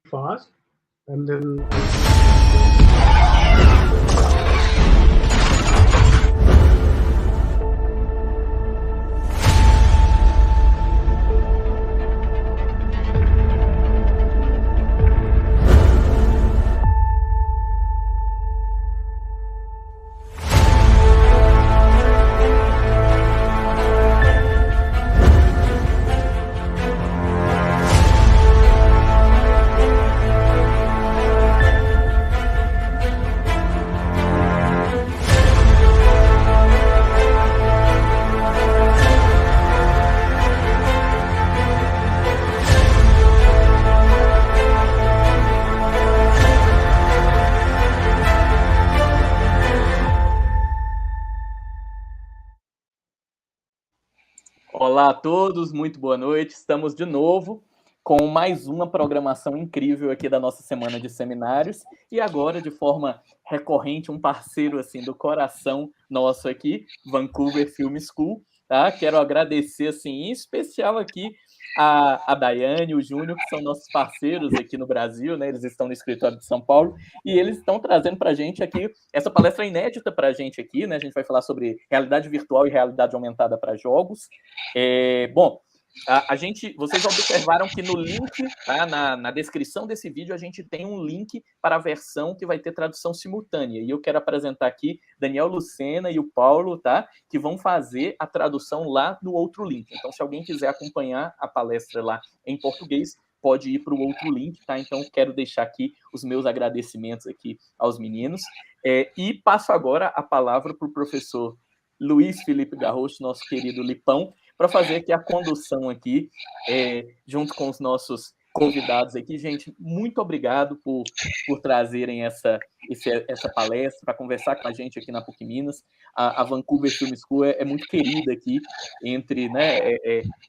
fast, and then Olá a todos, muito boa noite. Estamos de novo com mais uma programação incrível aqui da nossa semana de seminários e agora de forma recorrente um parceiro assim do coração nosso aqui, Vancouver Film School, tá? Quero agradecer assim em especial aqui a Daiane e o Júnior, que são nossos parceiros aqui no Brasil, né? Eles estão no escritório de São Paulo e eles estão trazendo para a gente aqui essa palestra inédita para a gente aqui, né? A gente vai falar sobre realidade virtual e realidade aumentada para jogos. Bom, vocês observaram que no link, tá, na descrição desse vídeo, a gente tem um link para a versão que vai ter tradução simultânea. E eu quero apresentar aqui Daniel Lucena e o Paulo, tá, que vão fazer a tradução lá no outro link. Então, se alguém quiser acompanhar a palestra lá em português, pode ir para o outro link, tá? Então, quero deixar aqui os meus agradecimentos aqui aos meninos. E passo agora a palavra para o professor Luiz Felipe Garrocho, nosso querido Lipão, para fazer aqui a condução aqui, junto com os nossos convidados aqui. Gente, muito obrigado por trazerem essa palestra, para conversar com a gente aqui na PUC Minas. A Vancouver Film School é muito querida aqui, entre, né,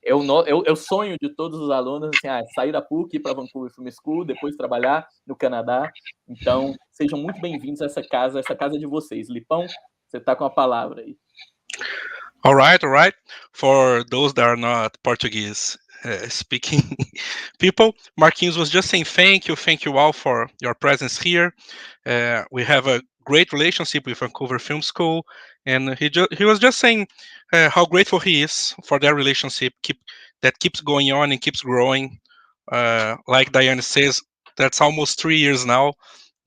é o sonho de todos os alunos, assim, sair da PUC, ir para a Vancouver Film School, depois trabalhar no Canadá. Então, sejam muito bem-vindos a essa casa de vocês. Lipão, você está com a palavra aí. All right. For those that are not Portuguese speaking people, Marquinhos was just saying thank you all for your presence here. We have a great relationship with Vancouver Film School, and he was just saying how grateful he is for that relationship that keeps going on and keeps growing. Like Diane says, that's almost 3 years now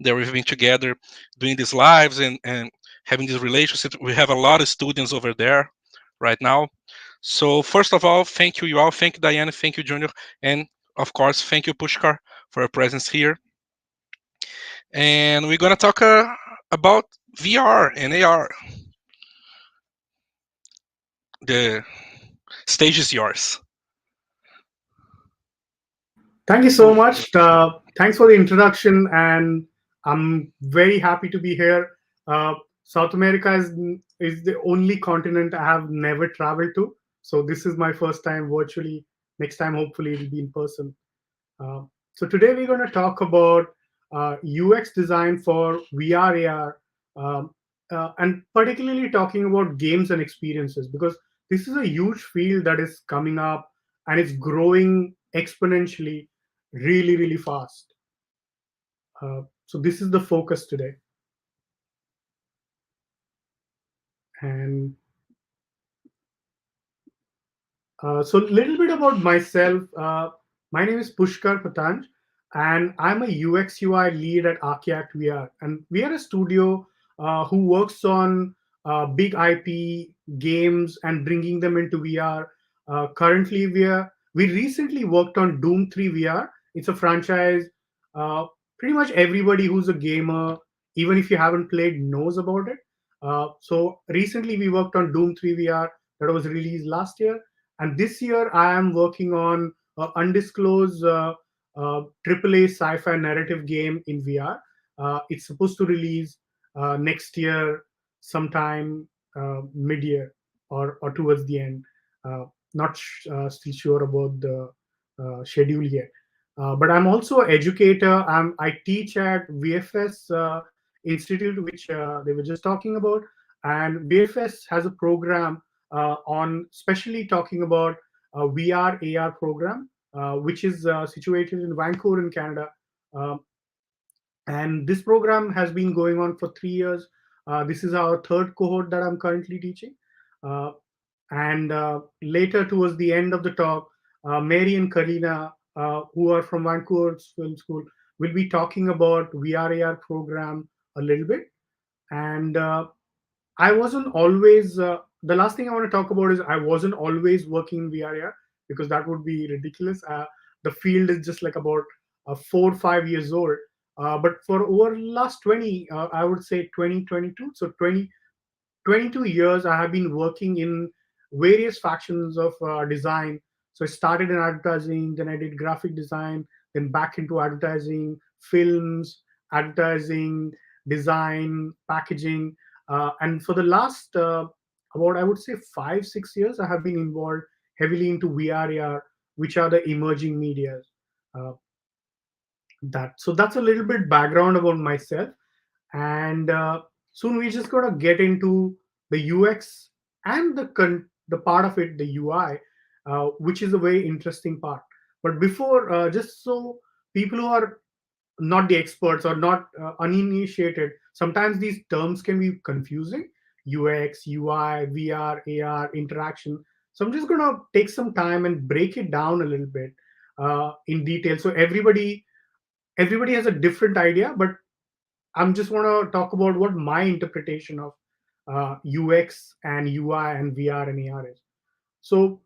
that we've been together doing these lives and having this relationship. We have a lot of students over there right now. So first of all, thank you all. Thank you, Diane. Thank you, Junior. And of course, thank you, Pushkar, for your presence here. And we're going to talk about VR and AR. The stage is yours. Thank you so much. Thanks for the introduction, and I'm very happy to be here. South America is the only continent I have never traveled to, so this is my first time virtually. Next time, hopefully, it'll be in person. So today we're going to talk about UX design for VR, AR, and particularly talking about games and experiences, because this is a huge field that is coming up and it's growing exponentially, really, really fast. So this is the focus today. And so a little bit about myself. My name is Pushkar Patange, and I'm a UX UI lead at Archaeact VR. And we are a studio who works on big IP games and bringing them into VR. Currently, we recently worked on Doom 3 VR. It's a franchise. Pretty much everybody who's a gamer, even if you haven't played, knows about it. So recently we worked on Doom 3 VR that was released last year. And this year I am working on an undisclosed AAA sci-fi narrative game in VR. It's supposed to release next year, sometime mid-year or towards the end. Not still sure about the schedule yet. But I'm also an educator. I teach at VFS Institute, which they were just talking about. And VFS has a program on specially talking about VR, AR program, which is situated in Vancouver in Canada. Um, and this program has been going on for 3 years. This is our third cohort that I'm currently teaching. And later, towards the end of the talk, Mary and Karina, who are from Vancouver Film School, will be talking about VRAR program a little bit. And I wasn't always. The last thing I want to talk about is I wasn't always working in VRAR, because that would be ridiculous. The field is just like about 4 or 5 years old. But for over last 20, I would say 2022, so 22 years, I have been working in various factions of design. So I started in advertising, then I did graphic design, then back into advertising, films, advertising, design, packaging. And for the last about, I would say, 5, 6 years, I have been involved heavily into VRAR, which are the emerging medias. Uh, so that's a little bit background about myself. And soon we're just gonna get into the UX and the part of it, the UI, which is a very interesting part. But before, just so people who are not the experts or not uninitiated, sometimes these terms can be confusing: UX, UI, VR, AR, interaction. So I'm just gonna take some time and break it down a little bit in detail, so everybody has a different idea. But I'm just want to talk about what my interpretation of UX and UI and VR and AR is. So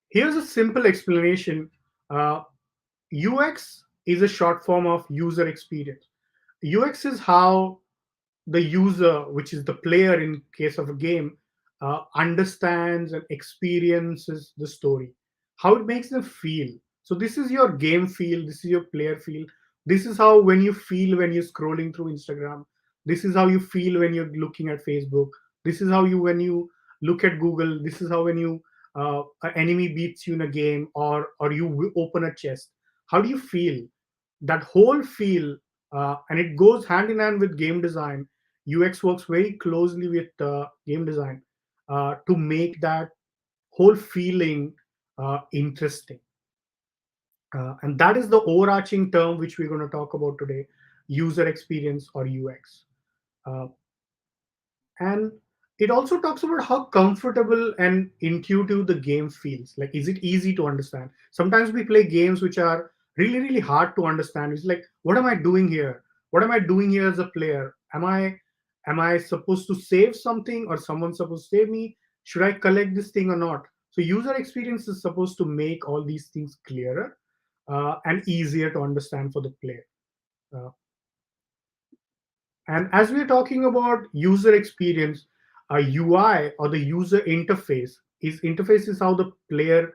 here's a simple explanation. Uh, UX is a short form of user experience. UX is how the user, which is the player in case of a game, understands and experiences the story, how it makes them feel. So this is your game feel, this is your player feel. This is how when you feel when you're scrolling through Instagram. This is how you feel when you're looking at Facebook. This is how you when you look at Google. This is how when you an enemy beats you in a game, or you open a chest. How do you feel? That whole feel, and it goes hand in hand with game design. UX works very closely with game design to make that whole feeling interesting. And that is the overarching term which we're going to talk about today: user experience, or UX. Uh, and it also talks about how comfortable and intuitive the game feels. Like, is it easy to understand? Sometimes we play games which are really really hard to understand. It's like, what am I doing here? What am I doing here as a player? Am I supposed to save something, or someone supposed to save me? Should I collect this thing or not? So user experience is supposed to make all these things clearer and easier to understand for the player. Uh, And as we're talking about user experience, a UI, or the user interface is how the player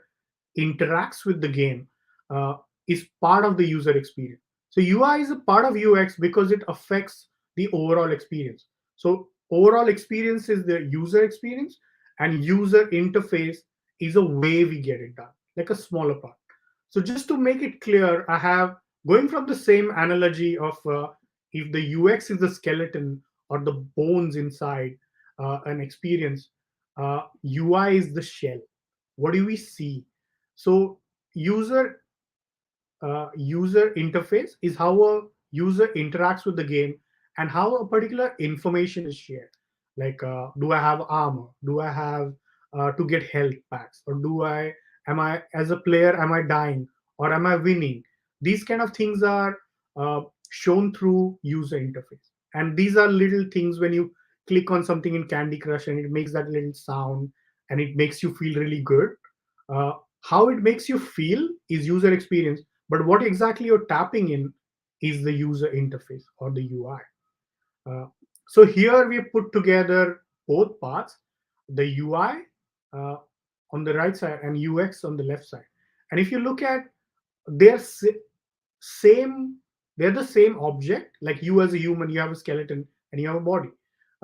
interacts with the game, uh, is part of the user experience. So UI is a part of UX because it affects the overall experience. So overall experience is the user experience, and user interface is a way we get it done, like a smaller part. So just to make it clear, I have, going from the same analogy of if the UX is the skeleton or the bones inside an experience, UI is the shell. What do we see? So user interface is how a user interacts with the game, and how a particular information is shared. Like, do I have armor? Do I have to get health packs? Or do I am I as a player, am I dying or am I winning? These kind of things are uh, shown through user interface. And these are little things: when you click on something in Candy Crush and it makes that little sound and it makes you feel really good. uh, how it makes you feel is user experience, but what exactly you're tapping in is the user interface, or the UI. Uh, so here we put together both parts: the UI uh, on the right side and UX on the left side. And if you look at, they're same, they're the same object. Like, you as a human, you have a skeleton and you have a body.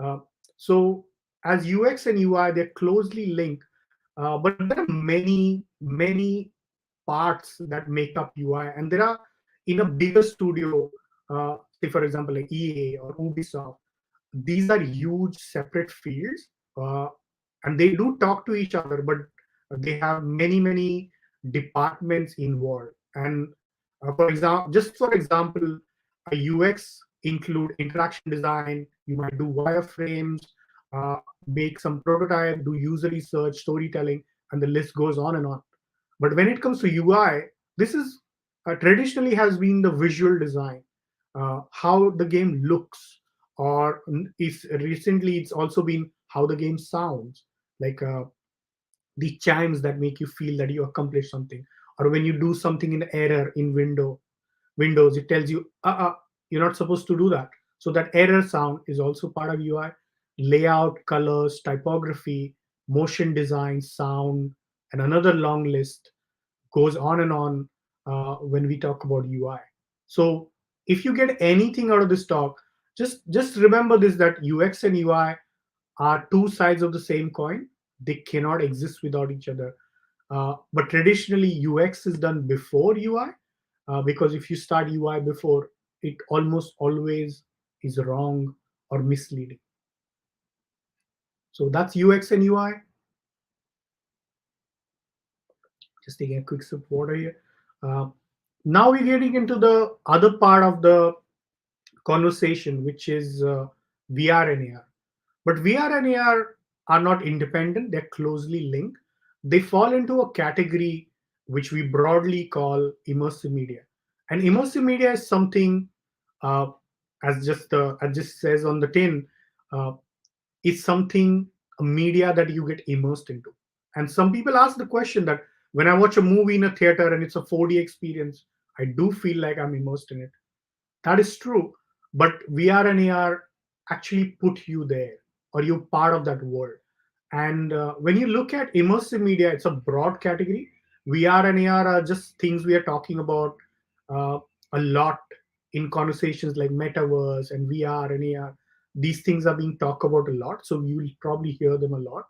Uh, so as UX and UI, they're closely linked, but there are many parts that make up UI, and there are, in a bigger studio, say for example like EA or Ubisoft, these are huge separate fields, uh, and they do talk to each other, but they have many departments involved. And for example, just for example, a UX include interaction design. You might do wireframes, make some prototype, do user research, storytelling, and the list goes on and on. But when it comes to UI, this is traditionally has been the visual design, how the game looks, or if recently it's also been how the game sounds, like the chimes that make you feel that you accomplished something, or when you do something in error in Windows, it tells you, you're not supposed to do that. So that error sound is also part of UI. Layout, colors, typography, motion design, sound, and another long list goes on and on when we talk about UI. So if you get anything out of this talk, just remember this, that UX and UI are two sides of the same coin. They cannot exist without each other. But traditionally, UX is done before UI, because if you start UI before, it almost always is wrong or misleading. So that's UX and UI. Just taking a quick sip of water here. Uh, Now we're getting into the other part of the conversation, which is VR and AR. But VR and AR are not independent, they're closely linked. They fall into a category which we broadly call immersive media. And immersive media is something, uh, as just says on the tin, uh, is something, a media that you get immersed into. And some people ask the question that when I watch a movie in a theater and it's a 4D experience, I do feel like I'm immersed in it. That is true, but VR and AR actually put you there, or you're part of that world. And when you look at immersive media, it's a broad category. VR and AR are just things we are talking about uh, a lot in conversations like metaverse and VR and AR. These things are being talked about a lot, so you will probably hear them a lot.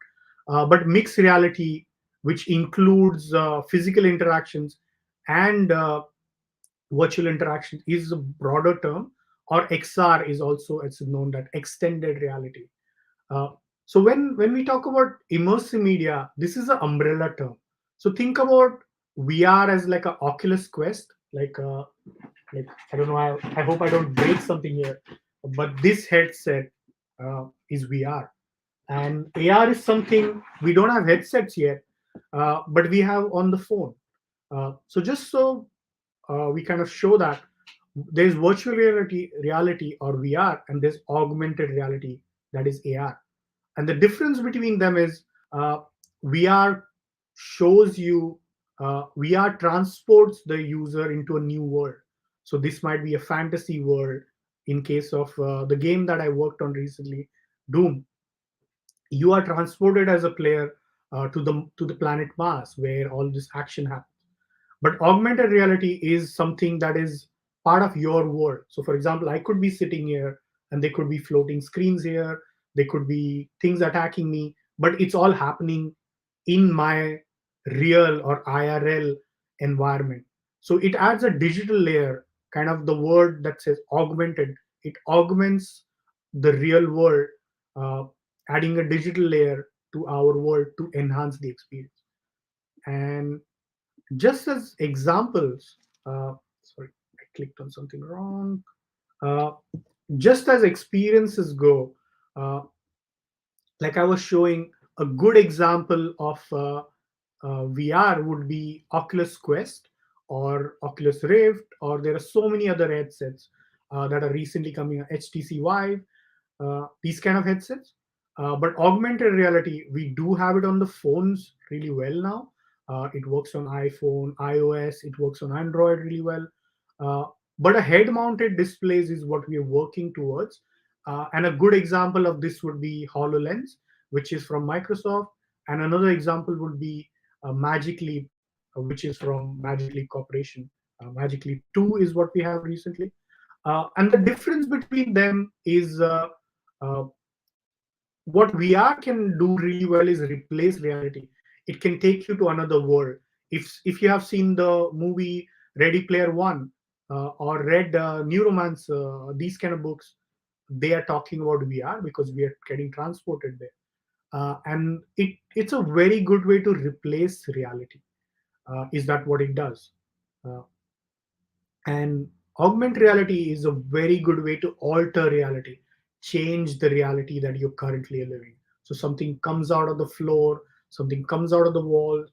But mixed reality, which includes physical interactions and virtual interaction, is a broader term, or XR is also, it's known that extended reality. Uh, so when we talk about immersive media, this is an umbrella term. So think about VR as like a Oculus Quest, like I don't know, I hope I don't break something here, but this headset is VR, and AR is something we don't have headsets yet, but we have on the phone. So just so we kind of show that there's virtual reality or VR, and there's augmented reality, that is AR. And the difference between them is uh, VR shows you, VR transports the user into a new world. So this might be a fantasy world. In case of the game that I worked on recently, Doom, you are transported as a player to the planet Mars, where all this action happens. But augmented reality is something that is part of your world. So for example, I could be sitting here and there could be floating screens here, there could be things attacking me, but it's all happening in my real or IRL environment. So it adds a digital layer, kind of the word that says augmented. It augments the real world, uh, adding a digital layer to our world to enhance the experience. And just as examples, sorry, I clicked on something wrong. Uh, just as experiences go, uh, like I was showing, a good example of VR would be Oculus Quest or Oculus Rift, or there are so many other headsets that are recently coming, HTC Vive, these kind of headsets. But augmented reality, we do have it on the phones really well now. It works on iPhone, iOS, it works on Android really well. Uh, but a head mounted displays is what we are working towards. And a good example of this would be HoloLens, which is from Microsoft. And another example would be Magic Leap, which is from Magic Leap Corporation. Magic Leap 2 is what we have recently. And the difference between them is uh, what VR can do really well is replace reality. It can take you to another world. If you have seen the movie Ready Player One, or read Neuromance, these kind of books, they are talking about VR because we are getting transported there. And it's a very good way to replace reality. Is that what it does? Uh, and Augmented reality is a very good way to alter reality, change the reality that you're currently living. So something comes out of the floor, something comes out of the wall.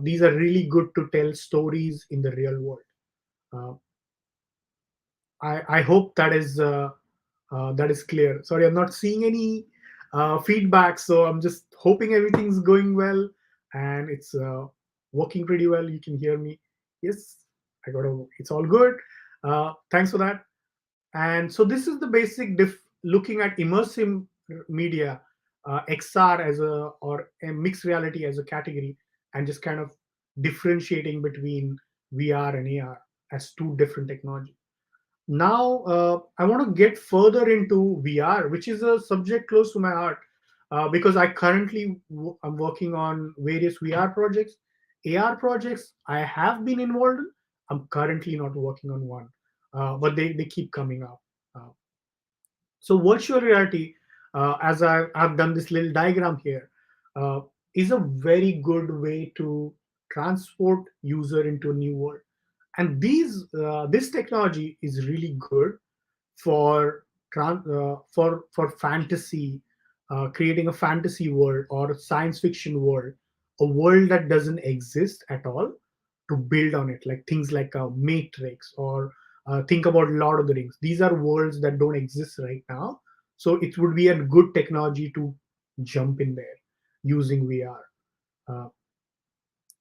These are really good to tell stories in the real world. Uh, I hope that is clear. Sorry, I'm not seeing any feedback, so I'm just hoping everything's going well and it's working pretty well. You can hear me. Yes, I got a. It's all good. Thanks for that. And so this is the basic looking at immersive media, XR as a or a mixed reality as a category, and just kind of differentiating between VR and AR as two different technologies. Now, I want to get further into VR, which is a subject close to my heart because I currently I'm working on various VR projects, AR projects. I have been involved in. I'm currently not working on one, but they keep coming up. Uh, so virtual reality, as I've done this little diagram here, uh, is a very good way to transport user into a new world. And this technology is really good for for fantasy, creating a fantasy world or a science fiction world, a world that doesn't exist at all, to build on it, like things like a Matrix or think about Lord of the Rings. These are worlds that don't exist right now, so it would be a good technology to jump in there using VR. Uh,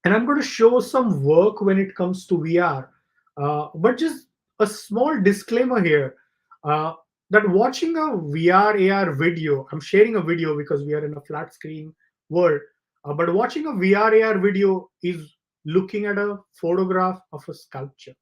and I'm going to show some work when it comes to VR. But just a small disclaimer here uh, that watching a VR AR video, I'm sharing a video because we are in a flat screen world, but watching a VR AR video is looking at a photograph of a sculpture.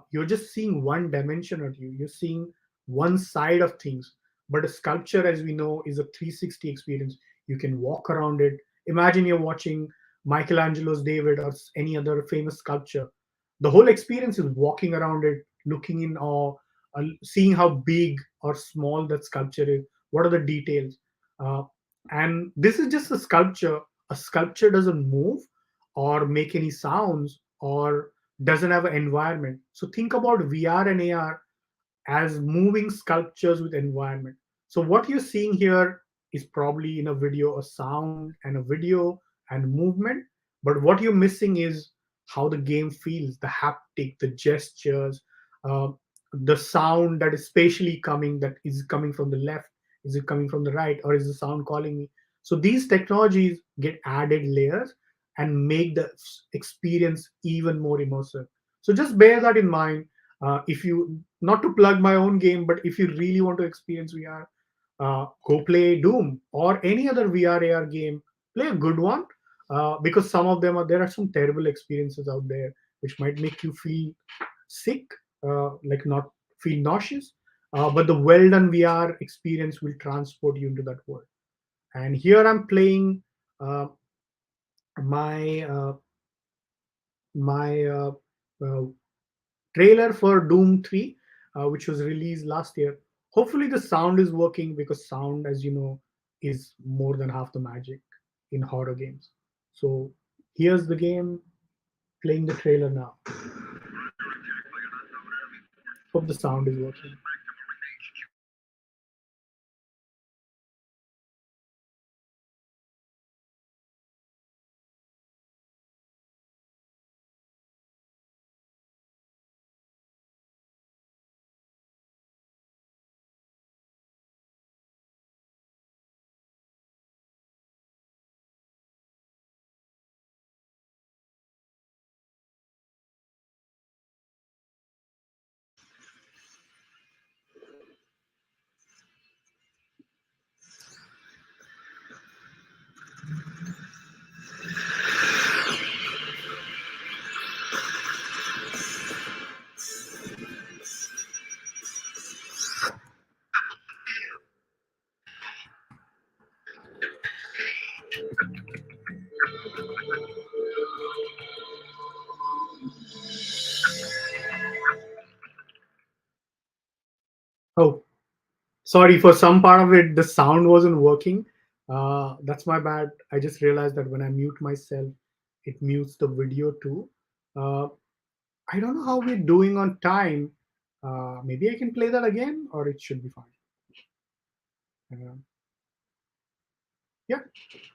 You're just seeing one dimension of you, you're seeing one side of things. But a sculpture, as we know, is a 360 experience. You can walk around it. Imagine you're watching Michelangelo's David or any other famous sculpture. The whole experience is walking around it, looking in awe, seeing how big or small that sculpture is, what are the details. uh, and this is just a sculpture. A sculpture doesn't move or make any sounds or doesn't have an environment. So think about VR and AR as moving sculptures with environment. So what you're seeing here is probably in a video a sound and a video and movement, but what you're missing is how the game feels, the haptic, the gestures, uh, the sound that is spatially coming, that is coming from the left, is it coming from the right, or is the sound calling me? So these technologies get added layers and make the experience even more immersive. So just bear that in mind. If you, not to plug my own game, but if you really want to experience VR, go play Doom or any other VR AR game. Play a good one, because some of them are, there are some terrible experiences out there which might make you feel sick, like not feel nauseous. But the well done VR experience will transport you into that world. And here I'm playing uh, my my uh, trailer for Doom 3, which was released last year. Hopefully, the sound is working because sound, as you know, is more than half the magic in horror games. So here's the game, playing the trailer now. Hope the sound is working. Oh, sorry, for some part of it, the sound wasn't working. That's my bad. I just realized that when I mute myself, it mutes the video too. Uh, I don't know how we're doing on time. Maybe I can play that again, or it should be fine. Uh, yeah.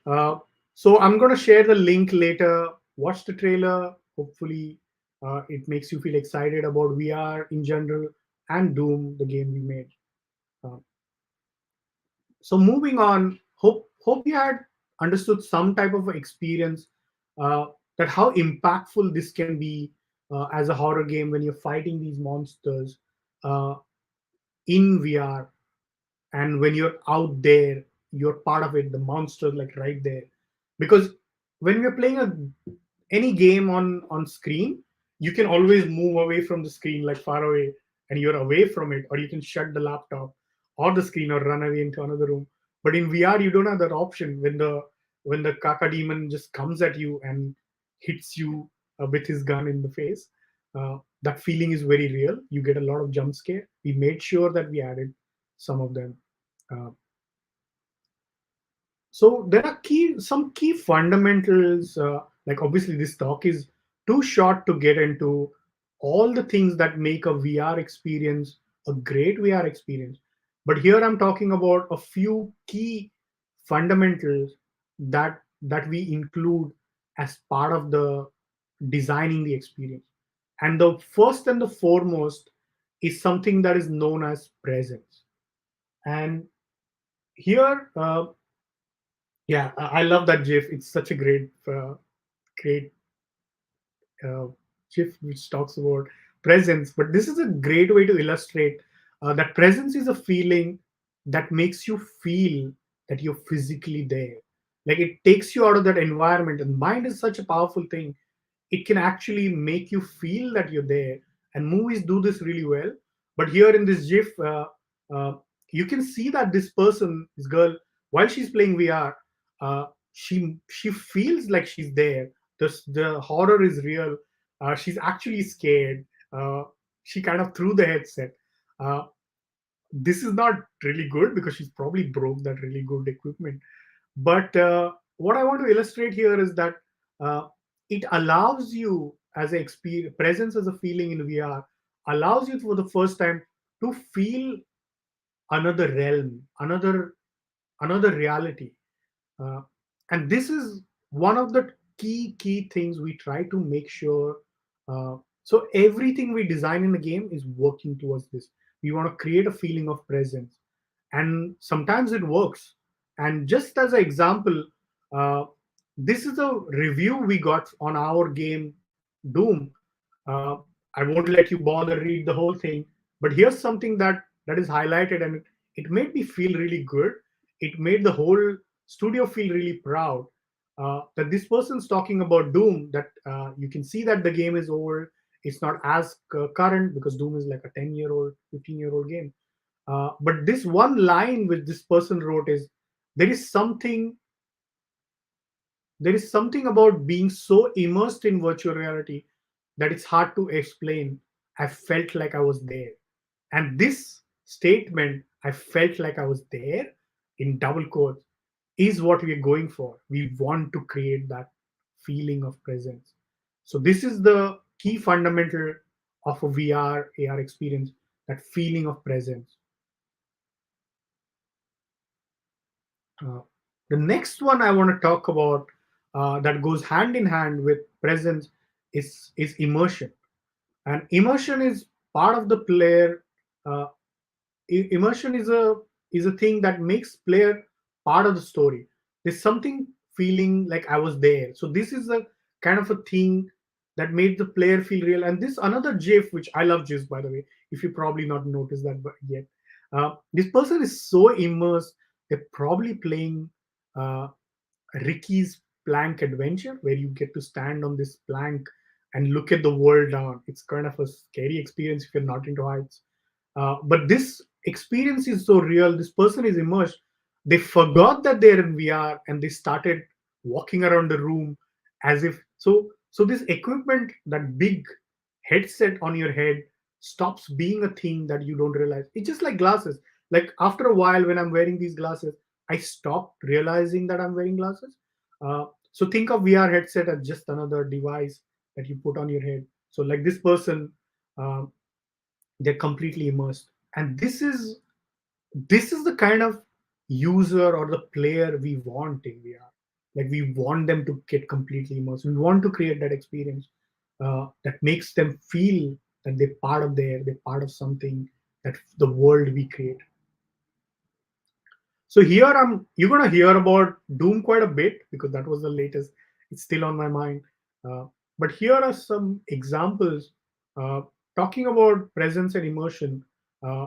Uh, so I'm gonna share the link later. Watch the trailer. Hopefully, it makes you feel excited about VR in general and Doom, the game we made. Uh, so moving on, hope you had understood some type of experience, uh, that how impactful this can be as a horror game when you're fighting these monsters uh, in VR, and when you're out there, you're part of it. The monsters like right there, because when we're playing any game on screen, you can always move away from the screen, like far away, and you're away from it, or you can shut the laptop or the screen or run away into another room. But in VR, you don't have that option. When the kaka demon just comes at you and hits you with his gun in the face, that feeling is very real. You get a lot of jump scare. We made sure that we added some of them. uh, so there are some key fundamentals. Like obviously, this talk is too short to get into all the things that make a VR experience a great VR experience. But here I'm talking about a few key fundamentals that we include as part of the designing the experience. And the first and the foremost is something that is known as presence. And here, yeah, I love that GIF. It's such a great uh, GIF which talks about presence. But this is a great way to illustrate that presence is a feeling that makes you feel that you're physically there. Like it takes you out of that environment. And mind is such a powerful thing. It can actually make you feel that you're there. And movies do this really well. But here in this GIF, uh, you can see that this person, this girl, while she's playing VR, she feels like she's there. The horror is real. She's actually scared. She kind of threw the headset. Uh, this is not really good because she's probably broke that really good equipment. But what I want to illustrate here is that uh, it allows you as a experience, presence as a feeling in VR allows you for the first time to feel another realm, another reality. uh, and this is one of the key things we try to make sure. So everything we design in the game is working towards this. We want to create a feeling of presence, and sometimes it works. And just as an example, uh, this is a review we got on our game Doom. uh, I won't let you bother read the whole thing, but here's something that is highlighted, and it made me feel really good. It made the whole studio feel really proud, that this person's talking about Doom, that you can see that the game is old. It's not as current because Doom is like a 10-year-old, 15-year-old game. But this one line which this person wrote is, there is something there is something about being so immersed in virtual reality that it's hard to explain. I felt like I was there. And this statement, I felt like I was there, in double quotes, is what we're going for. We want to create that feeling of presence. So, this is the key fundamental of a VR, AR experience, that feeling of presence. Uh, the next one I want to talk about, that goes hand in hand with presence, is immersion. And immersion is part of the player. Uh, Immersion is a thing that makes player part of the story. There's something feeling like I was there. So this is a kind of a thing that made the player feel real. And this another GIF, which I love GIFs, by the way, if you probably not noticed that yet. This person is so immersed. They're probably playing uh, Ricky's plank adventure, where you get to stand on this plank and look at the world down. It's kind of a scary experience if you're not into heights. But this experience is so real. This person is immersed. They forgot that they're in VR and they started walking around the room as if so. So this equipment, that big headset on your head, stops being a thing that you don't realize. It's just like glasses. Like after a while, when I'm wearing these glasses, I stopped realizing that I'm wearing glasses. So think of VR headset as just another device that you put on your head. So like this person, uh, they're completely immersed, and this is the kind of user or the player we want in VR. Like we want them to get completely immersed. We want to create that experience that makes them feel that they're part of something, that the world we create. So here you're gonna hear about Doom quite a bit because that was the latest. It's still on my mind. Uh, but here are some examples uh, talking about presence and immersion.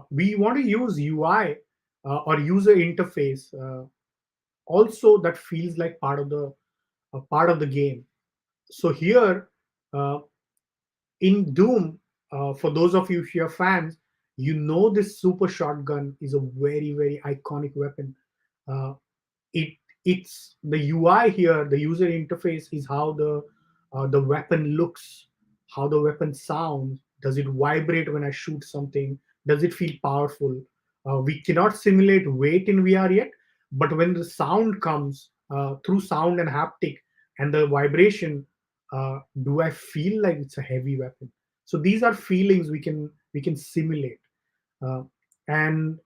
We want to use UI or user interface also that feels like part of the game. So here uh, in Doom, for those of you who are fans, you know this super shotgun is a very iconic weapon. Uh, it it's the UI here, the user interface is how the weapon looks, how the weapon sounds. Does it vibrate when I shoot something? Does it feel powerful? We cannot simulate weight in VR yet, but when the sound comes through sound and haptic and the vibration, do I feel like it's a heavy weapon? So these are feelings we can simulate, uh, and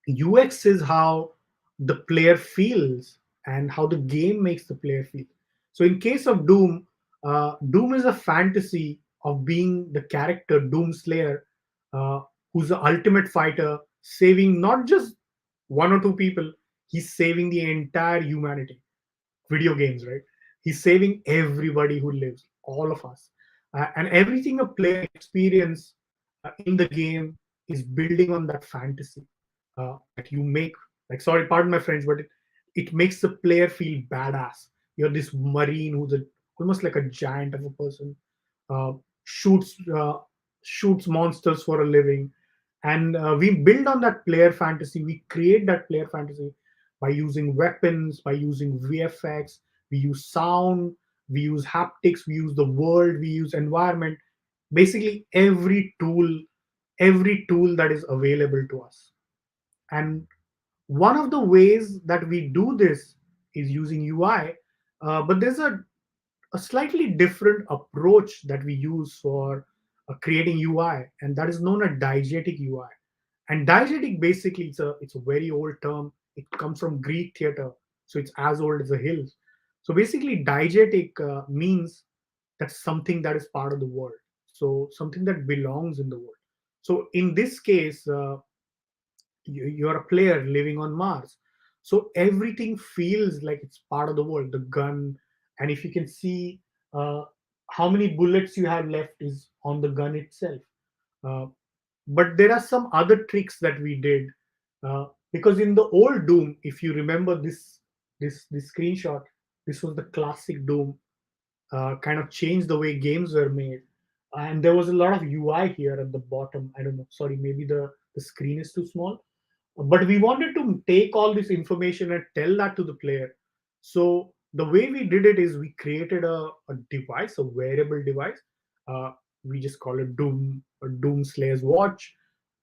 UX is how the player feels and how the game makes the player feel. So, in case of Doom, Doom is a fantasy of being the character Doom Slayer, uh, who's the ultimate fighter, saving not just one or two people, he's saving the entire humanity. Video games, right? He's saving everybody who lives, all of us. And everything a player experience in the game is building on that fantasy that you make. Like, sorry, pardon my French, but it makes the player feel badass. You're this marine who's almost like a giant of a person, uh, shoots shoots monsters for a living, and we build on that player fantasy. We create that player fantasy by using weapons, by using VFX. We use sound, we use haptics, we use the world, we use environment. Basically, every tool that is available to us. And one of the ways that we do this is using UI, but there's a slightly different approach that we use for creating UI, and that is known as diegetic UI. And diegetic basically it's a very old term. It comes from Greek theater, so it's as old as the hills. So basically, diegetic means that something that is part of the world, so something that belongs in the world. So in this case, you're a player living on Mars. So everything feels like it's part of the world. The gun, and if you can see how many bullets you have left is on the gun itself. Uh, but there are some other tricks that we did because in the old Doom, if you remember this screenshot, this was the classic Doom. Kind of changed the way games were made, and there was a lot of UI here at the bottom. I don't know. Sorry, maybe the screen is too small, but we wanted to take all this information and tell that to the player. So the way we did it is we created a device, a wearable device. We just call it Doom or Doom Slayer's watch,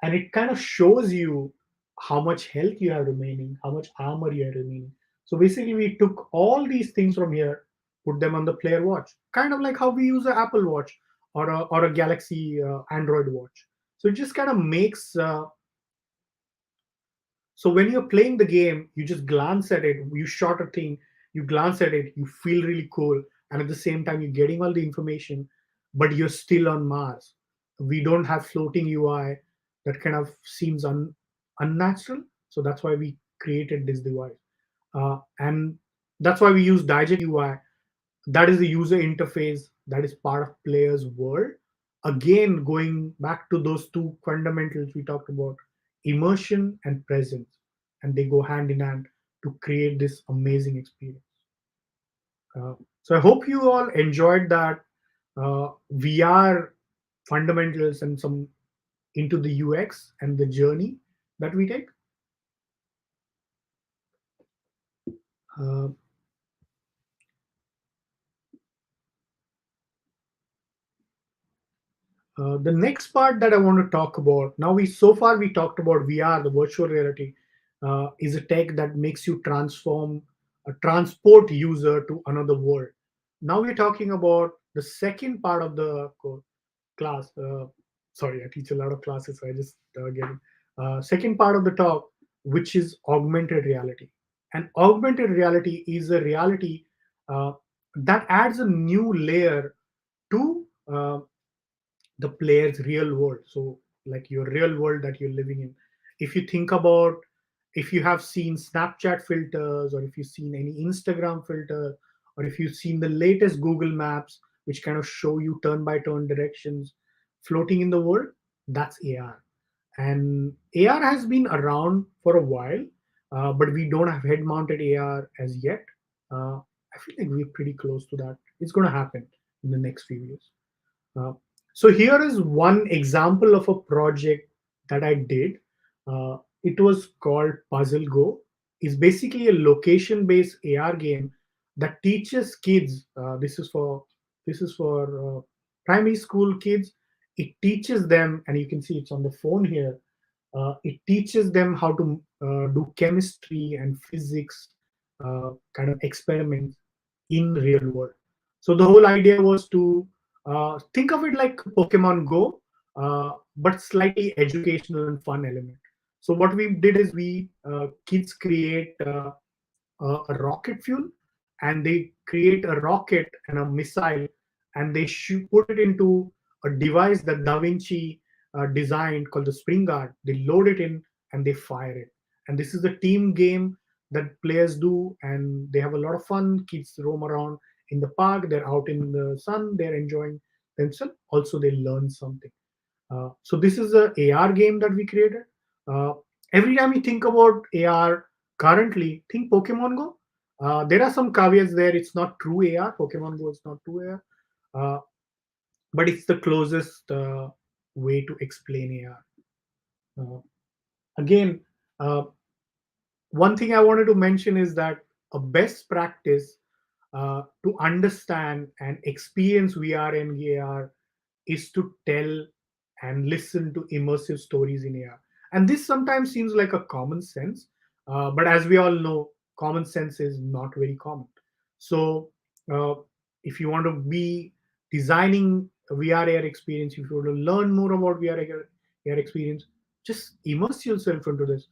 and it kind of shows you how much health you have remaining, how much armor you have remaining. So basically, we took all these things from here, put them on the player watch, kind of like how we use an Apple Watch or a Galaxy Android watch. So it just kind of makes so when you're playing the game, you just glance at it, you shot a thing, you glance at it, you feel really cool, and at the same time you're getting all the information, but you're still on Mars. We don't have floating UI. That kind of seems unnatural. So that's why we created this device. And that's why we use Diegetic UI. That is the user interface that is part of player's world. Again, going back to those two fundamentals we talked about, immersion and presence, and they go hand in hand to create this amazing experience. So I hope you all enjoyed that VR fundamentals and some into the UX and the journey that we take. Uh, the next part that I want to talk about now, we so far we talked about VR, the virtual reality, is a tech that makes you transport user to another world. Now we're talking about the second part of the class. Sorry, I teach a lot of classes, so I just get it. Second part of the talk, which is augmented reality. And augmented reality is a reality uh, that adds a new layer to the player's real world. So, like your real world that you're living in. If you think about, if you have seen Snapchat filters, or if you've seen any Instagram filter, or if you've seen the latest Google Maps, which kind of show you turn by turn directions floating in the world, that's AR. And AR has been around for a while, but we don't have head mounted AR as yet. I feel like we're pretty close to that. It's going to happen in the next few years. Uh, so here is one example of a project that I did. It was called Puzzle Go. It's basically a location-based AR game that teaches kids. This is for primary school kids. It teaches them, and you can see it's on the phone here. It teaches them how to do chemistry and physics kind of experiments in real world. So the whole idea was to think of it like Pokemon Go, but slightly educational and fun element. So what we did is we kids create a rocket fuel, and they create a rocket and a missile, and they put it into a device that Da Vinci designed called the Spring Guard. They load it in and they fire it. And this is a team game that players do, and they have a lot of fun. Kids roam around in the park, they're out in the sun, they're enjoying themselves. Also, they learn something. So this is a AR game that we created. Uh, every time you think about AR currently, think Pokemon Go. There are some caveats there. It's not true AR. Pokemon Go is not true AR, but it's the closest way to explain AR. Again, uh, one thing I wanted to mention is that a best practice to understand and experience VR and AR is to tell and listen to immersive stories in AR. And this sometimes seems like a common sense, but as we all know, common sense is not very common. So, uh, if you want to be designing a VR AR experience, if you want to learn more about VR AR experience, just immerse yourself into this.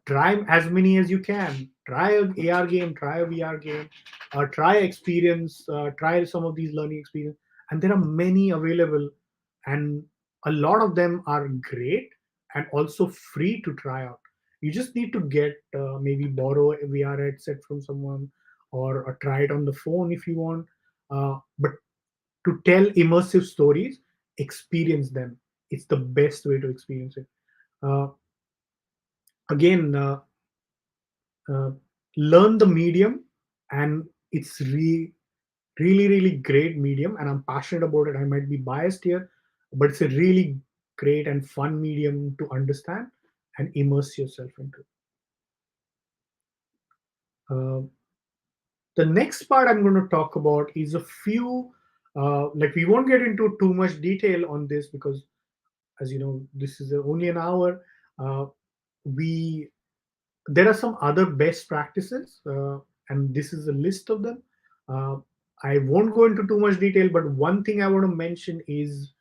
Try as many as you can. Try a AR game, try a VR game, try experience, try some of these learning experience. And there are many available, and a lot of them are great and also free to try out. You just need to get maybe borrow a VR headset from someone, or try it on the phone if you want. But to tell immersive stories, experience them. It's the best way to experience it. Uh, again, uh, learn the medium, and it's really really great medium, and I'm passionate about it. I might be biased here, but it's a really great and fun medium to understand and immerse yourself into. uh, the next part I'm going to talk about is a few, like we won't get into too much detail on this because, as you know, this is only an hour. We There are some other best practices, and this is a list of them. uh, I won't go into too much detail, but one thing I want to mention is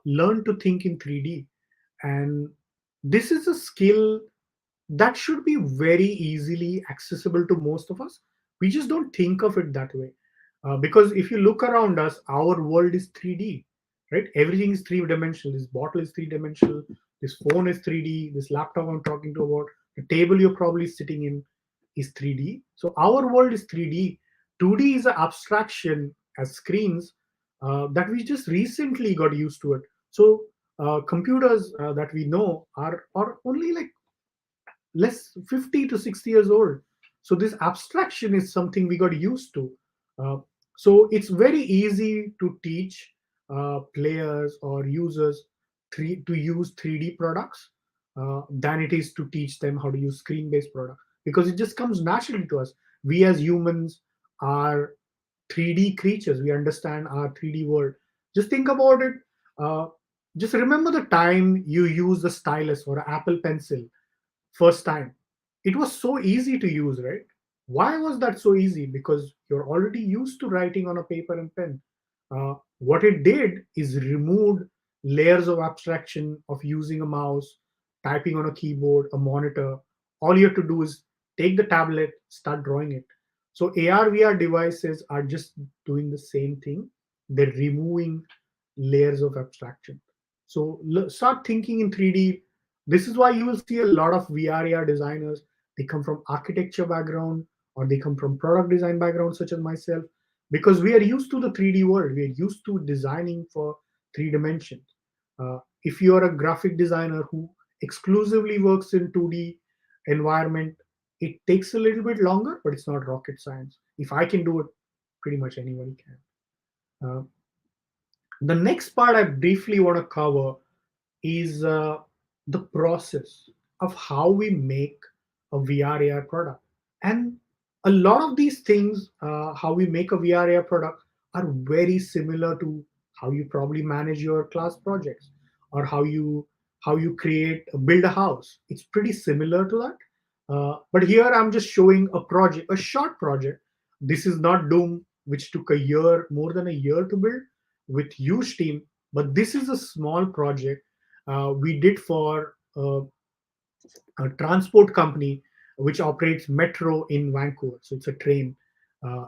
learn to think in 3D. And this is a skill that should be very easily accessible to most of us. We just don't think of it that way. Because if you look around us, our world is 3D, right? Everything is three dimensional. This bottle is three dimensional. This phone is 3D. This laptop I'm talking to about, the table you're probably sitting in, is 3D. So our world is 3D. 2D is an abstraction as screens that we just recently got used to it. So computers that we know are only like less 50 to 60 years old. So this abstraction is something we got used to. uh, so it's very easy to teach players or users to use 3D products than it is to teach them how to use screen based products, because it just comes naturally to us. We as humans are 3D creatures. We understand our 3D world. Just think about it. uh, just remember the time you used a stylus or an Apple Pencil first time. It was so easy to use, right? Why was that so easy? Because you're already used to writing on a paper and pen. What it did is removed layers of abstraction of using a mouse, typing on a keyboard, a monitor. All you have to do is take the tablet, start drawing it. So AR VR devices are just doing the same thing. They're removing layers of abstraction. So start thinking in 3D. This is why you will see a lot of VR AR designers. They come from architecture background or they come from product design background, such as myself, because we are used to the 3D world. We are used to designing for 3 dimensions. If you are a graphic designer who exclusively works in 2D environment, it takes a little bit longer, but it's not rocket science. If I can do it, pretty much anybody can. The next part I briefly want to cover is the process of how we make a VR AR product. And a lot of these things, how we make a VR AR product, are very similar to how you probably manage your class projects or how you create build a house. It's pretty similar to that. But here I'm just showing a project, a short project. This is not Doom, which took a year, more than a year to build with huge team. But this is a small project we did for a transport company which operates metro in Vancouver. So it's a train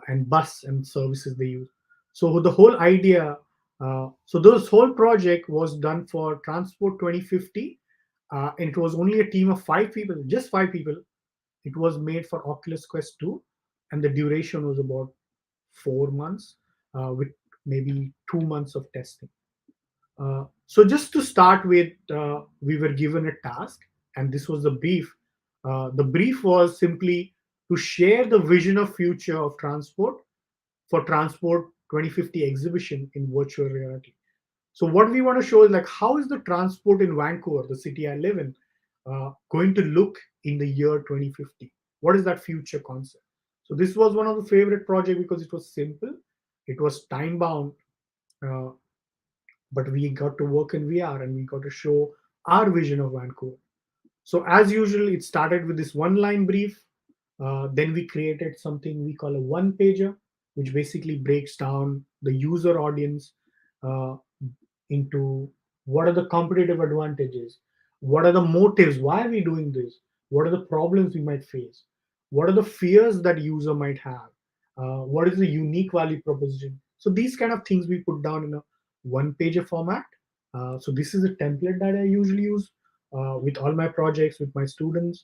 and bus and services they use. So the whole idea, so this whole project was done for Transport 2050, and it was only a team of 5 people, just 5 people. It was made for Oculus Quest 2, and the duration was about 4 months, with maybe 2 months of testing. So just to start with, we were given a task, and this was the brief. The brief was simply to share the vision of future of transport for Transport 2050 exhibition in virtual reality. So what we want to show is like how is the transport in Vancouver, the city I live in, going to look in the year 2050? What is that future concept? So this was one of the favorite project because it was simple, it was time bound, uh, but we got to work in VR and we got to show our vision of Vancouver. So as usual, it started with this one line brief. Then we created something we call a one pager, which basically breaks down the user audience uh, into what are the competitive advantages, what are the motives, why are we doing this, what are the problems we might face, what are the fears that user might have, what is the unique value proposition. So these kind of things we put down in a one pager format. So this is a template that I usually use with all my projects with my students.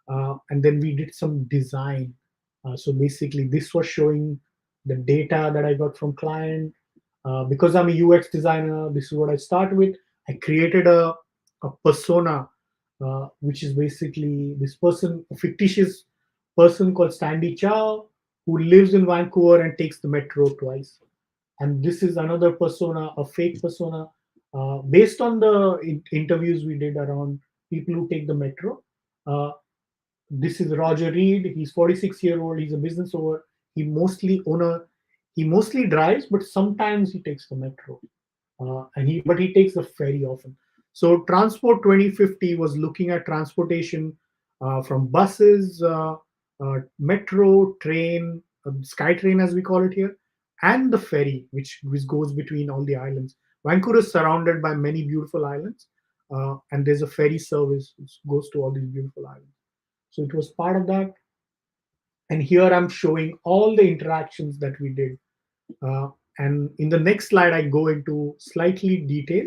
And then we did some design. So basically this was showing the data that I got from client. Because I'm a UX designer, this is what I start with. I created a persona, which is basically this person, a fictitious person called Sandy Chow, who lives in Vancouver and takes the metro twice. And this is another persona, a fake persona, based on the interviews we did around people who take the metro. Uh, this is Roger Reed. He's 46-year-old. He's a business owner. He mostly owner. He mostly drives, but sometimes he takes the metro. But he takes the ferry often. So Transport 2050 was looking at transportation from buses, metro, train, SkyTrain as we call it here, and the ferry, which goes between all the islands. Vancouver is surrounded by many beautiful islands, and there's a ferry service which goes to all these beautiful islands. So it was part of that. And here I'm showing all the interactions that we did. And in the next slide, I go into slightly detail.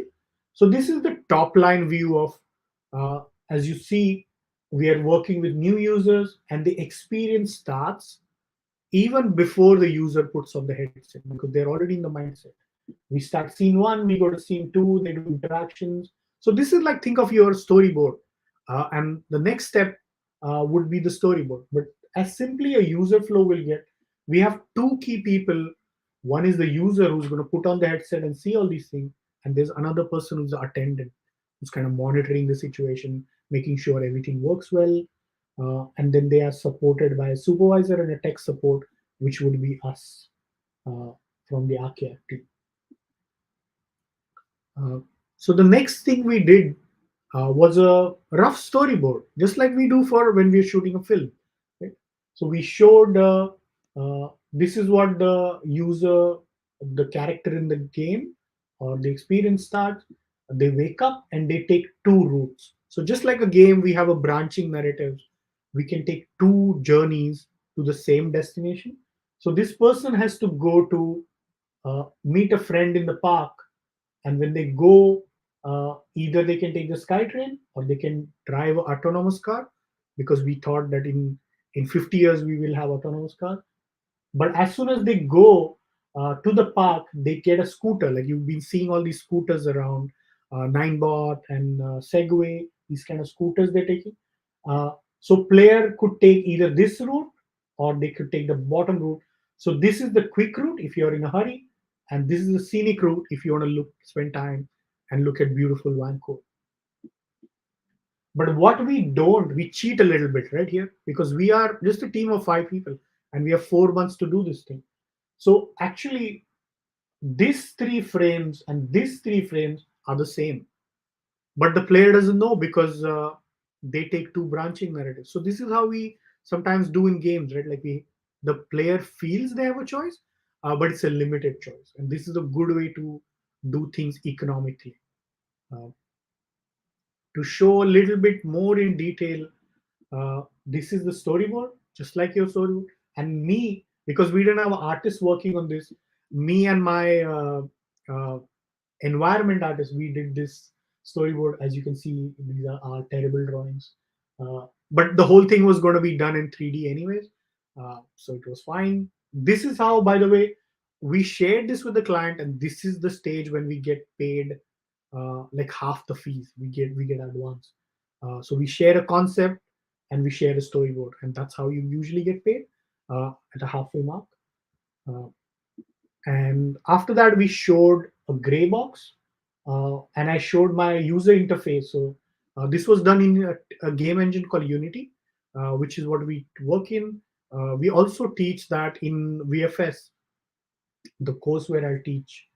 So this is the top line view of, as you see, we are working with new users and the experience starts even before the user puts on the headset because they're already in the mindset. We start scene one, we go to scene two, they do interactions. So this is like, think of your storyboard. And the next step would be the storyboard. But as simply a user flow will get, we have two key people. One is the user who's going to put on the headset and see all these things. And there's another person who's the attendant who's kind of monitoring the situation, making sure everything works well. And then they are supported by a supervisor and a tech support, which would be us uh, from the Archaea team. So the next thing we did was a rough storyboard, just like we do for when we're shooting a film. Right? So we showed this is what the user the character in the game or the experience starts, they wake up and they take two routes. So just like a game, we have a branching narratives. We can take two journeys to the same destination. So this person has to go to meet a friend in the park, and when they go, either they can take the SkyTrain or they can drive an autonomous car, because we thought that in 50 years we will have autonomous cars. But as soon as they go to the park, they get a scooter. Like you've been seeing all these scooters around, Ninebot and Segway, these kind of scooters they're taking. So player could take either this route or they could take the bottom route. So this is the quick route if you're in a hurry, and this is the scenic route if you want to spend time and look at beautiful Vancouver. But what we don't, we cheat a little bit right here, because we are just a team of 5 people and we have 4 months to do this thing. So actually, these three frames and these three frames are the same, but the player doesn't know because they take two branching narratives. So this is how we sometimes do in games, right? Like the player feels they have a choice, but it's a limited choice, and this is a good way to do things economically. Uh, to show a little bit more in detail, this is the storyboard, just like your storyboard. And me, because we didn't have artists working on this, me and my uh, environment artist, we did this storyboard. As you can see, these are our terrible drawings. But the whole thing was going to be done in 3D anyways, so it was fine. This is how, by the way, we shared this with the client, and this is the stage when we get paid like half the fees we get advance. So we share a concept and we share a storyboard, and that's how you usually get paid at a halfway mark. Uh, and after that, we showed a gray box, and I showed my user interface. So this was done in a game engine called Unity, which is what we work in. We also teach that in VFS, the course where I teach.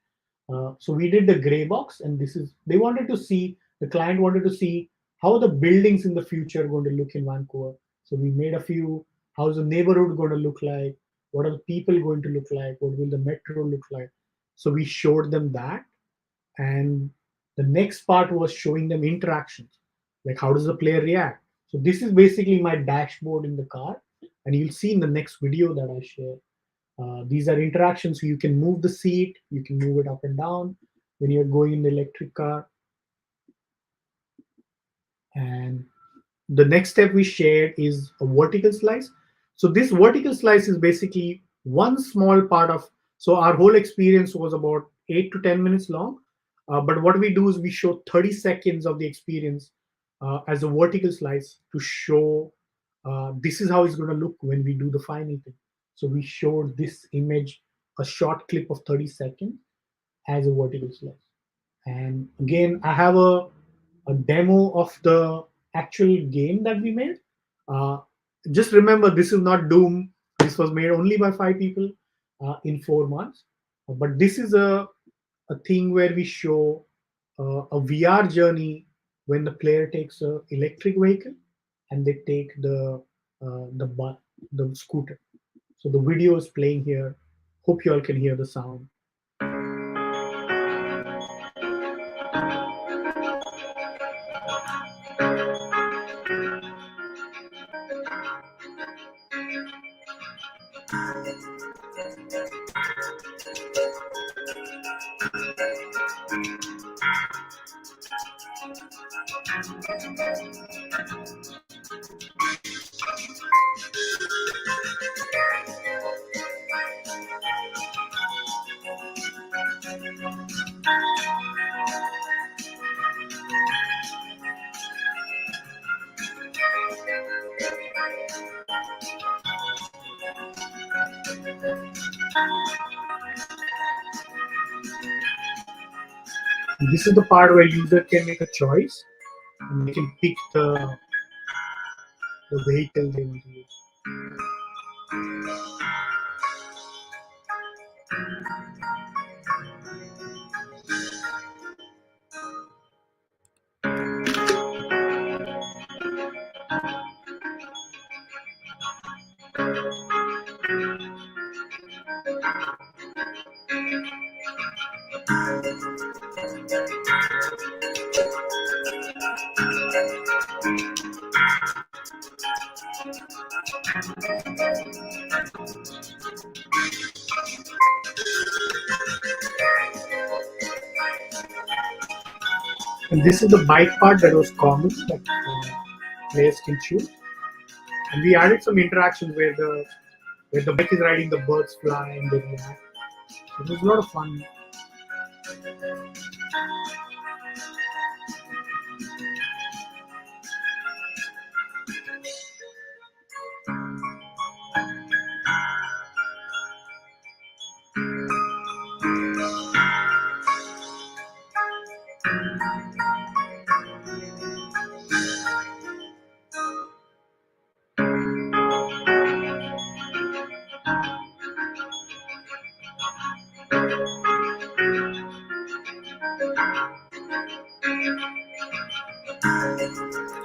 So we did the gray box, and this is, they wanted to see, the client wanted to see how the buildings in the future are going to look in Vancouver. So we made a few, how's the neighborhood going to look like, what are the people going to look like, what will the metro look like. So we showed them that, and the next part was showing them interactions, like how does the player react. So this is basically my dashboard in the car, and you'll see in the next video that I share. These are interactions. So you can move the seat, you can move it up and down when you're going in the electric car. And the next step we shared is a vertical slice. So this vertical slice is basically one small part of, so our whole experience was about 8 to 10 minutes long. But what we do is we show 30 seconds of the experience as a vertical slice to show this is how it's going to look when we do the final thing. So we showed this image, a short clip of 30 seconds as a vertical slice. And again, I have a demo of the actual game that we made. Uh, just remember, this is not Doom. This was made only by 5 people in 4 months. But this is a thing where we show a VR journey when the player takes a electric vehicle and they take the scooter. So the video is playing here. Hope you all can hear the sound. This is the part where user can make a choice and they can pick the vehicle they want to use. And this is the bike part that was common that players can choose. And we added some interaction where the bike is riding, the birds fly and they react. It was a lot of fun.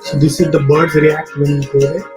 So this is the birds react when you go there.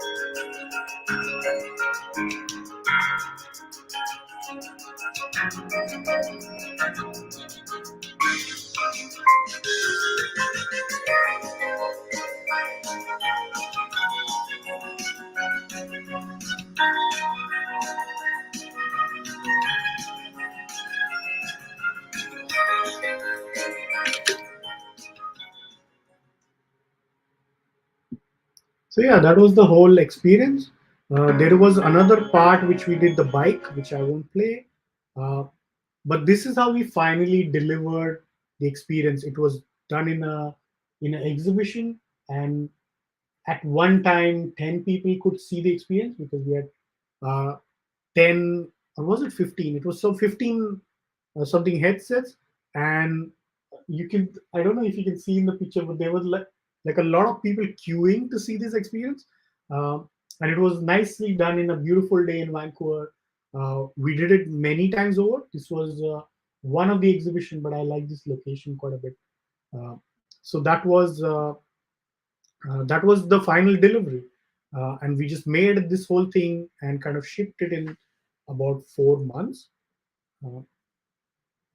So yeah, that was the whole experience. There was another part which we did the bike, which I won't play. Uh, but this is how we finally delivered the experience. It was done in an exhibition, and at one time, 10 people could see the experience because we had 10, or was it 15? It was some 15 something headsets, and you can, I don't know if you can see in the picture, but there was like a lot of people queuing to see this experience. And it was nicely done in a beautiful day in Vancouver. We did it many times over. This was one of the exhibition, but I like this location quite a bit. Uh, so that was the final delivery, and we just made this whole thing and kind of shipped it in about 4 months. Uh,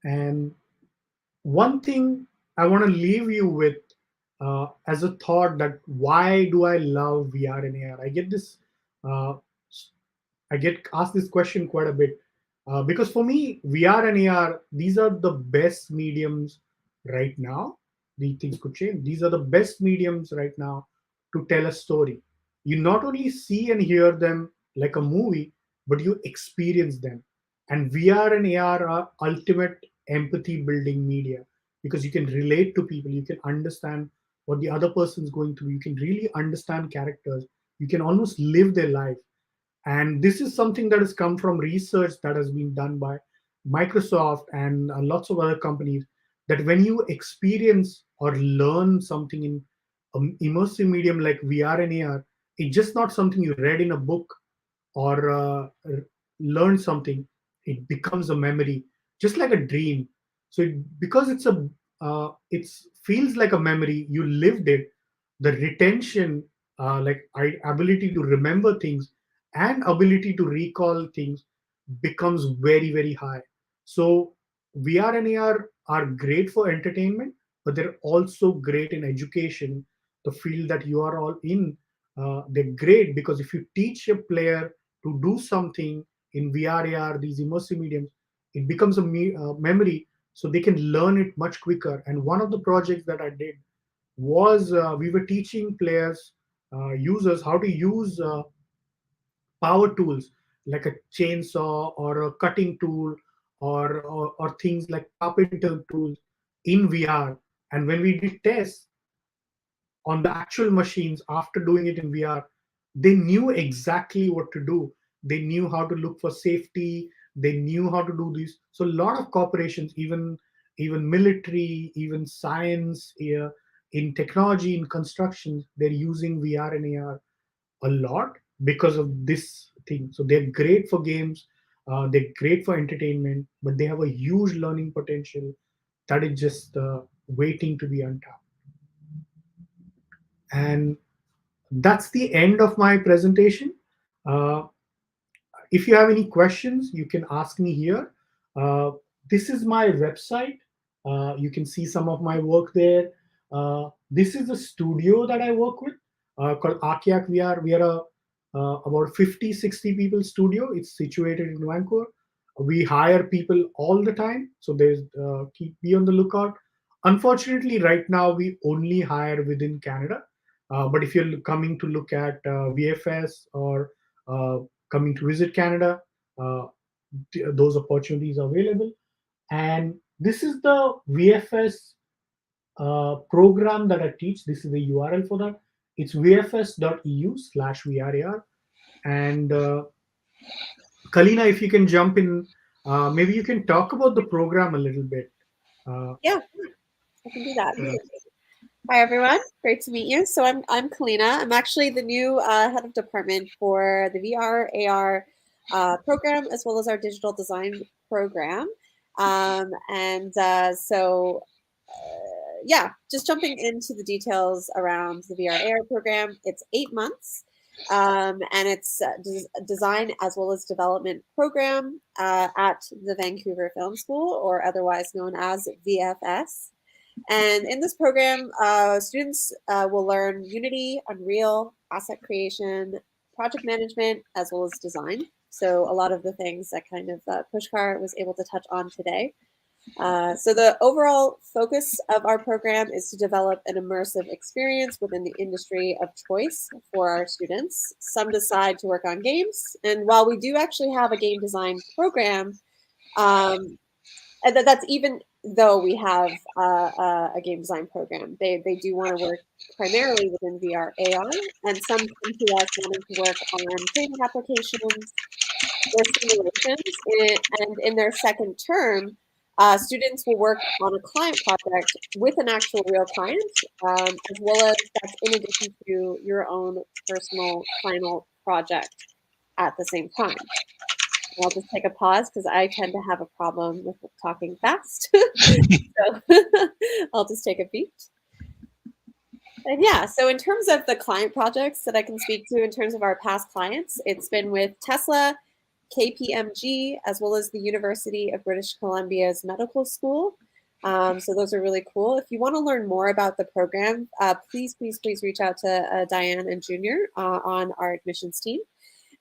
and one thing I want to leave you with as a thought, that why do I love VR and AR? Uh, I get asked this question quite a bit because for me, VR and AR, these are the best mediums right now. These things could change. These are the best mediums right now to tell a story. You not only see and hear them like a movie, but you experience them. And VR and AR are ultimate empathy building media because you can relate to people, you can understand what the other person's going through, you can really understand characters, you can almost live their life. And this is something that has come from research that has been done by Microsoft and lots of other companies, that when you experience or learn something in an immersive medium like VR and AR, it's just not something you read in a book or learn something. It becomes a memory, just like a dream. So because it feels like a memory, you lived it, the retention, ability to remember things and ability to recall things becomes very very high. So VR and AR are great for entertainment, but they're also great in education, the field that you are all in. They're great because if you teach a player to do something in VR, AR, these immersive mediums, it becomes a memory, so they can learn it much quicker. And one of the projects that I did was we were teaching players, users, how to use power tools like a chainsaw or a cutting tool, or things like carpenter tools in VR. And when we did tests on the actual machines after doing it in VR, they knew exactly what to do. They knew how to look for safety. They knew how to do this. So a lot of corporations, even military, even science, in technology, in construction, they're using VR and AR a lot because of this thing. So they're great for games, they're great for entertainment, but they have a huge learning potential that is just waiting to be untapped. And that's the end of my presentation. Uh, if you have any questions, you can ask me here. Uh, this is my website. You can see some of my work there. This is a studio that I work with called Akiak VR. We are a about 50, 60 people studio. It's situated in Vancouver. We hire people all the time, so there's be on the lookout. Unfortunately, right now we only hire within Canada. But if you're coming to look at VFS or uh, coming to visit Canada, uh, those opportunities are available. And this is the VFS program that I teach. This is the URL for that. It's vfs.eu/VRAR. And Kalina, if you can jump in, maybe you can talk about the program a little bit. Yeah, I can do that. Hi, everyone. Great to meet you. So I'm Kalina. I'm actually the new head of department for the VR AR program, as well as our digital design program. Yeah, just jumping into the details around the VR AR program. It's 8 months, and it's a design as well as development program at the Vancouver Film School, or otherwise known as VFS. And in this program, students will learn Unity, Unreal, asset creation, project management, as well as design. So a lot of the things that kind of Pushkar was able to touch on today. So the overall focus of our program is to develop an immersive experience within the industry of choice for our students. Some decide to work on games. And while we do actually have a game design program, and that's even though we have a game design program, they do want to work primarily within VR AR, and some come to us wanting to work on training applications or simulations. And in their second term, students will work on a client project with an actual real client, as well as that's in addition to your own personal final project at the same time. I'll just take a pause because I tend to have a problem with talking fast. So I'll just take a beat. And yeah, so in terms of the client projects that I can speak to in terms of our past clients, it's been with Tesla, KPMG, as well as the University of British Columbia's Medical School. So those are really cool. If you want to learn more about the program, please reach out to Diane and Junior on our admissions team.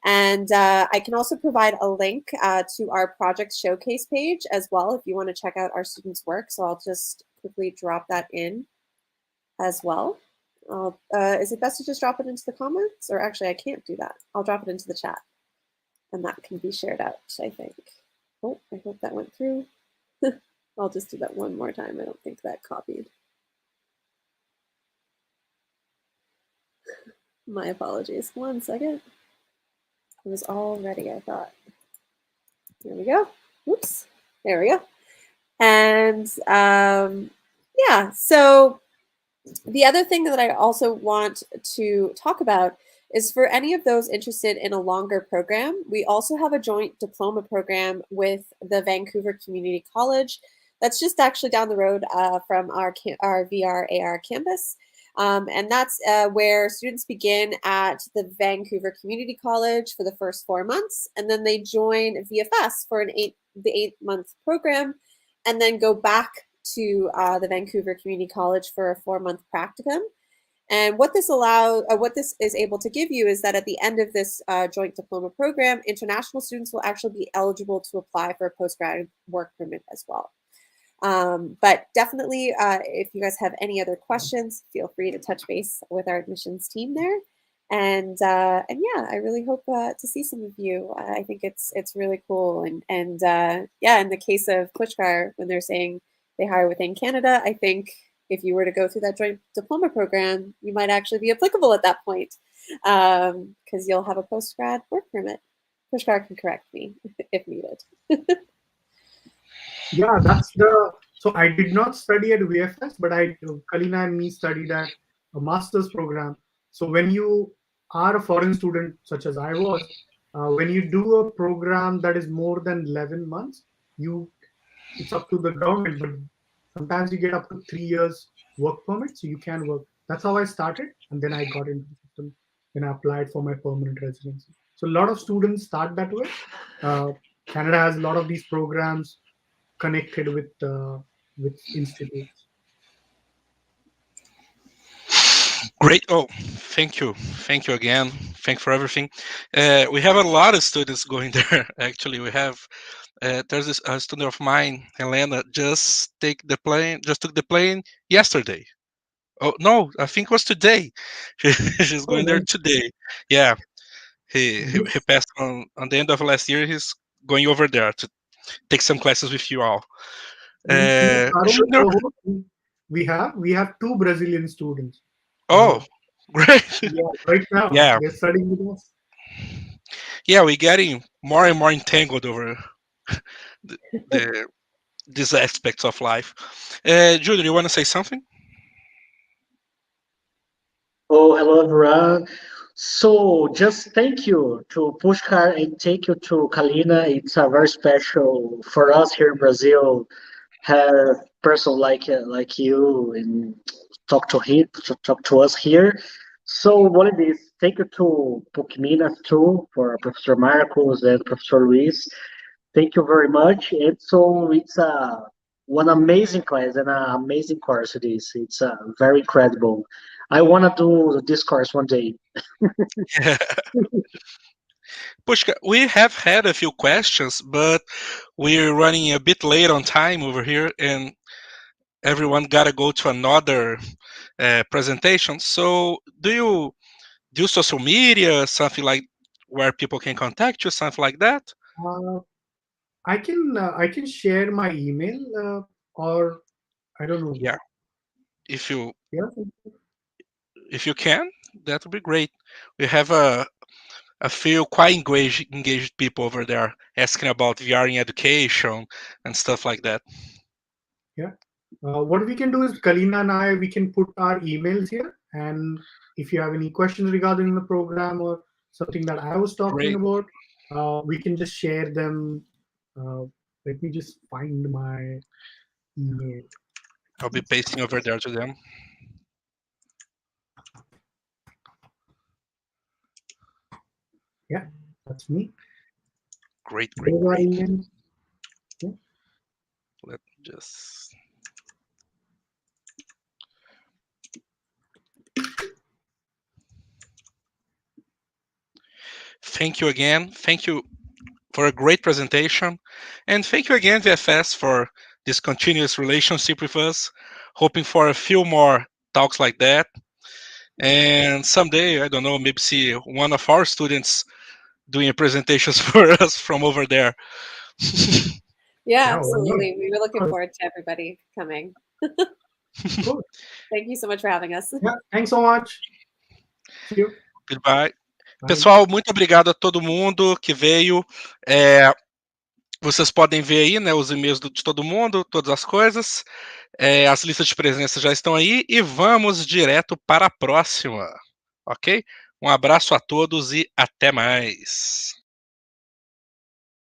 And I can also provide a link to our project showcase page as well if you want to check out our students' work. So I'll just quickly drop that in as well. Is it best to just drop it into the comments? Or actually, I can't do that. I'll drop it into the chat. And that can be shared out, I think. Oh, I hope that went through. I'll just do that one more time. I don't think that copied. My apologies. 1 second. It was all ready, I thought. There we go. Whoops. There we go. And yeah, so the other thing that I also want to talk about is for any of those interested in a longer program, we also have a joint diploma program with the Vancouver Community College. That's just actually down the road from our VR AR campus. And that's where students begin at the Vancouver Community College for the first 4 months, and then they join VFS for the 8-month program, and then go back to the Vancouver Community College for a 4-month practicum. And what this is able to give you is that at the end of this joint diploma program, international students will actually be eligible to apply for a postgrad work permit as well. But definitely, if you guys have any other questions, feel free to touch base with our admissions team there. And yeah, I really hope to see some of you. I think it's really cool. And yeah, in the case of Pushkar, when they're saying they hire within Canada, I think if you were to go through that joint diploma program, you might actually be applicable at that point because you'll have a postgrad work permit. Pushkar can correct me if needed. Yeah, so I did not study at VFS, but Kalina and me studied at a master's program. So when you are a foreign student, such as I was, when you do a program that is more than 11 months, it's up to the government, but sometimes you get up to 3 years work permit, so you can work. That's how I started, and then I got into the system. Then I applied for my permanent residency. So a lot of students start that way. Canada has a lot of these programs connected with institutes. Great. Oh, thank you again thank you for everything. We have a lot of students going there. Actually, we have there's a student of mine, Helena, just took the plane yesterday. Oh no, I think it was today. She's going there today. Yeah, he passed on the end of last year. He's going over there to take some classes with you all. We have 2 Brazilian students. Oh, great! Yeah, right now. Yeah. They're studying with us. Yeah, we're getting more and more entangled over these aspects of life. Julie, you want to say something? Oh, hello everyone. So just thank you to Pushkar and thank you to Kalina. It's a very special for us here in Brazil. Have person like you and talk to us here. So what it is, thank you to PUC Minas too for Professor Marcos and Professor Luis. Thank you very much. And so it's one amazing class and an amazing course it is. It's very incredible. I want to do this course one day. Pushka, we have had a few questions, but we're running a bit late on time over here, and everyone got to go to another presentation. So do you do social media, something like where people can contact you, something like that? I can share my email or I don't know. Yeah, if you Yeah. can, that would be great. We have a few quite engaged people over there asking about VR in education and stuff like that. Yeah. What we can do is Kalina and I, we can put our emails here, and if you have any questions regarding the program or something that I was talking about, we can just share them. Let me just find my email. I'll be pasting over there to them. Yeah, that's me. Great. Yeah. Let's just. Thank you again. Thank you for a great presentation. And thank you again, VFS, for this continuous relationship with us. Hoping for a few more talks like that. And someday, I don't know, maybe see one of our students doing presentations for us from over there. Yeah, absolutely. We were looking forward to everybody coming. Cool. Thank you so much for having us. Yeah, thanks so much. See you. Goodbye. Bye. Pessoal, muito obrigado a todo mundo que veio. Vocês podem ver aí, né, os e-mails de todo mundo, todas as coisas. As listas de presença já estão aí e vamos direto para a próxima, ok? Um abraço a todos e até mais.